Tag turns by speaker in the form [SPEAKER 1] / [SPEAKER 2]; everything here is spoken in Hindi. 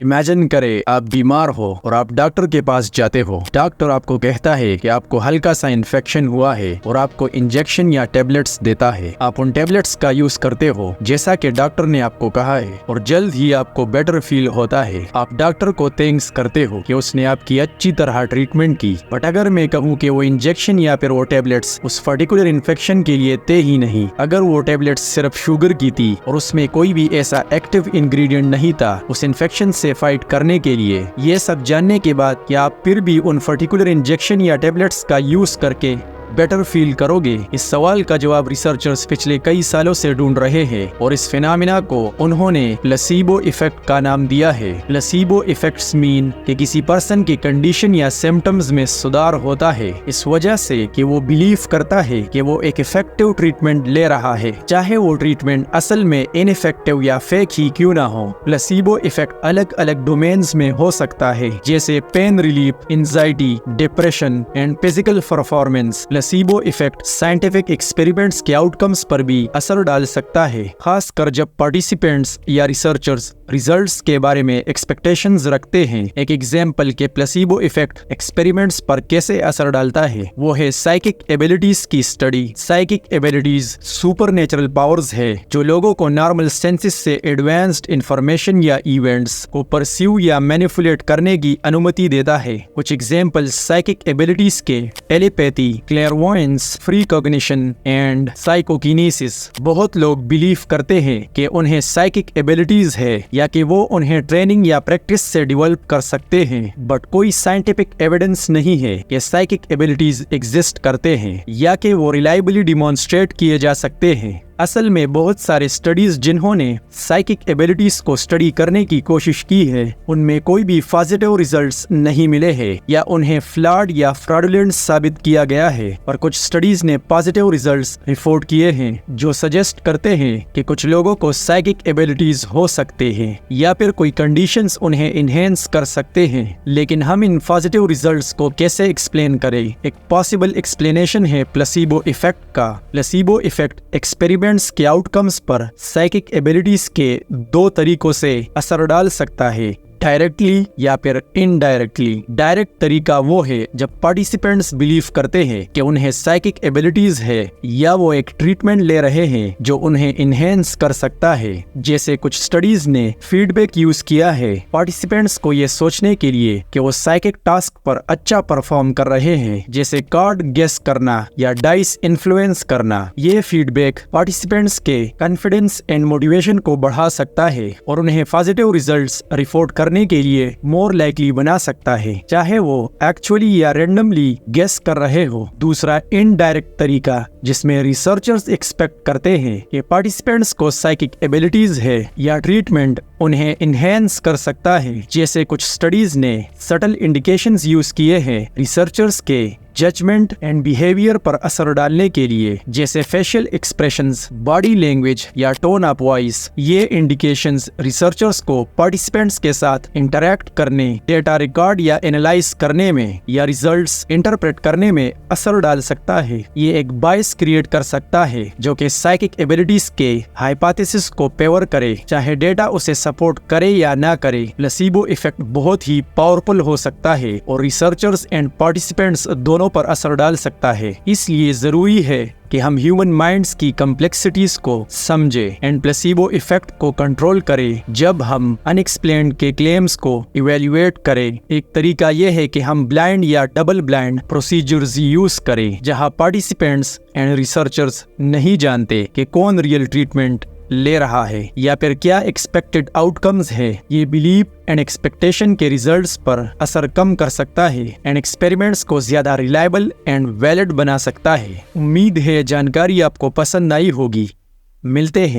[SPEAKER 1] इमेजिन करें आप बीमार हो और आप डॉक्टर के पास जाते हो। डॉक्टर आपको कहता है कि आपको हल्का सा इन्फेक्शन हुआ है और आपको इंजेक्शन या टेबलेट्स देता है। आप उन टेबलेट्स का यूज करते हो जैसा कि डॉक्टर ने आपको कहा है और जल्द ही आपको बेटर फील होता है। आप डॉक्टर को थैंक्स करते हो कि उसने आपकी अच्छी तरह ट्रीटमेंट की। बट अगर मैं कहूँ कि वो इंजेक्शन या फिर वो टेबलेट्स उस पर्टिकुलर इन्फेक्शन के लिए थे ही नहीं, अगर वो टेबलेट्स सिर्फ शुगर की थी और उसमें कोई भी ऐसा एक्टिव इंग्रेडिएंट नहीं था उस इन्फेक्शन से फाइट करने के लिए, ये सब जानने के बाद क्या आप फिर भी उन पर्टिकुलर इंजेक्शन या टेबलेट्स का यूज करके बेटर फील करोगे? इस सवाल का जवाब रिसर्चर्स पिछले कई सालों से ढूंढ रहे हैं और इस फिनोमेना को उन्होंने प्लेसिबो इफेक्ट का नाम दिया है। प्लेसिबो इफेक्ट्स मीन कि किसी पर्सन की कंडीशन या सिम्टम्स में सुधार होता है इस वजह से कि वो बिलीव करता है कि वो एक इफेक्टिव ट्रीटमेंट ले रहा है, चाहे वो ट्रीटमेंट असल में इनइफेक्टिव या फेक ही क्यों ना हो। प्लेसिबो इफेक्ट अलग अलग डोमेन्स में हो सकता है, जैसे pain relief, anxiety, depression and physical performance. Placebo effect scientific experiments के आउटकम्स पर भी असर डाल सकता है, खासकर जब पार्टिसिपेंट्स या रिसर्चर्स रिजल्ट्स के बारे में एक्सपेक्टेशंस रखते हैं। एक एग्जांपल के प्लेसिबो इफेक्ट एक्सपेरिमेंट्स पर कैसे असर डालता है वो है साइकिक एबिलिटीज की study. Psychic abilities supernatural powers है जो लोगों को नॉर्मल सेंसेस से एडवांस्ड इंफॉर्मेशन या इवेंट्स को परसीव या मैनिपुलेट करने की अनुमति देता है। कुछ एग्जांपल साइकिक एबिलिटीज के telepathy, clairvoyance, precognition and psychokinesis. बहुत लोग बिलीव करते हैं कि उन्हें साइकिक एबिलिटीज है या कि वो उन्हें ट्रेनिंग या प्रैक्टिस से डेवलप कर सकते हैं, बट कोई साइंटिफिक एविडेंस नहीं है कि साइकिक एबिलिटीज एग्जिस्ट करते हैं या कि वो रिलायबली डिमॉन्स्ट्रेट किए जा सकते हैं। असल में बहुत सारे स्टडीज जिन्होंने साइकिक एबिलिटीज को स्टडी करने की कोशिश की है उनमें कोई भी पॉजिटिव रिजल्ट्स नहीं मिले हैं या उन्हें फ्लॉड या फ्रॉडुलेंट साबित किया गया है। और कुछ स्टडीज ने पॉजिटिव रिजल्ट्स रिपोर्ट किए हैं जो सजेस्ट करते हैं कि कुछ लोगों को साइकिक एबिलिटीज हो सकते हैं या फिर कोई कंडीशंस उन्हें इनहेंस कर सकते हैं। लेकिन हम इन पॉजिटिव रिजल्ट्स को कैसे एक्सप्लेन करें? एक पॉसिबल एक्सप्लेनेशन है प्लेसिबो इफेक्ट का। प्लेसिबो इफेक्ट एक्सपेरिमेंट के आउटकम्स पर साइकिक एबिलिटीज के दो तरीकों से असर डाल सकता है, डायरेक्टली या फिर इनडायरेक्टली। डायरेक्ट तरीका वो है जब पार्टिसिपेंट्स बिलीव करते हैं कि उन्हें साइकिक एबिलिटीज है या वो एक ट्रीटमेंट ले रहे हैं जो उन्हें इनहेंस कर सकता है। जैसे कुछ स्टडीज ने फीडबैक यूज किया है पार्टिसिपेंट्स को ये सोचने के लिए कि वो साइकिक टास्क पर अच्छा परफॉर्म कर रहे हैं, जैसे कार्ड गेस करना या डाइस इन्फ्लुएंस करना। ये फीडबैक पार्टिसिपेंट्स के कॉन्फिडेंस एंड मोटिवेशन को बढ़ा सकता है और उन्हें पॉजिटिव रिजल्ट्स रिपोर्ट करने के लिए मोर लाइकली बना सकता है, चाहे वो एक्चुअली या रैंडमली गेस कर रहे हो। दूसरा इनडायरेक्ट तरीका जिसमें रिसर्चर्स एक्सपेक्ट करते हैं कि पार्टिसिपेंट्स को साइकिक एबिलिटीज है या ट्रीटमेंट उन्हें इनहेंस कर सकता है। जैसे कुछ स्टडीज ने सटल इंडिकेशंस यूज किए हैं रिसर्चर्स के जजमेंट एंड बिहेवियर पर असर डालने के लिए, जैसे फेशियल एक्सप्रेशंस, बॉडी लैंग्वेज या टोन ऑफ वॉइस। ये इंडिकेशंस रिसर्चर्स को पार्टिसिपेंट्स के साथ इंटरैक्ट करने, डेटा रिकॉर्ड या एनालाइज करने में या रिजल्ट्स इंटरप्रेट करने में असर डाल सकता है। ये एक बायस क्रिएट कर सकता है जो कि साइकिक एबिलिटीज के हाइपोथेसिस को फेवर करे, चाहे डेटा उसे सपोर्ट करे या ना करे। प्लेसिबो इफेक्ट बहुत ही पावरफुल हो सकता है और रिसर्चर्स एंड पार्टिसिपेंट्स दोनों पर असर डाल सकता है। इसलिए जरूरी है कि हम ह्यूमन माइंड्स की कॉम्प्लेक्सिटीज को समझें एंड प्लेसिबो इफेक्ट को कंट्रोल करें जब हम अनएक्सप्लेन्ड के क्लेम्स को इवेल्युएट करें। एक तरीका यह है कि हम ब्लाइंड या डबल ब्लाइंड प्रोसीजर्स यूज करें जहां पार्टिसिपेंट्स एंड रिसर्चर्स नहीं जानते कि कौन रियल ट्रीटमेंट ले रहा है या फिर क्या एक्सपेक्टेड आउटकम्स है। ये बिलीव एंड एक्सपेक्टेशन के रिजल्ट्स पर असर कम कर सकता है एंड एक्सपेरिमेंट्स को ज्यादा रिलायबल एंड वैलिड बना सकता है। उम्मीद है जानकारी आपको पसंद आई होगी। मिलते हैं।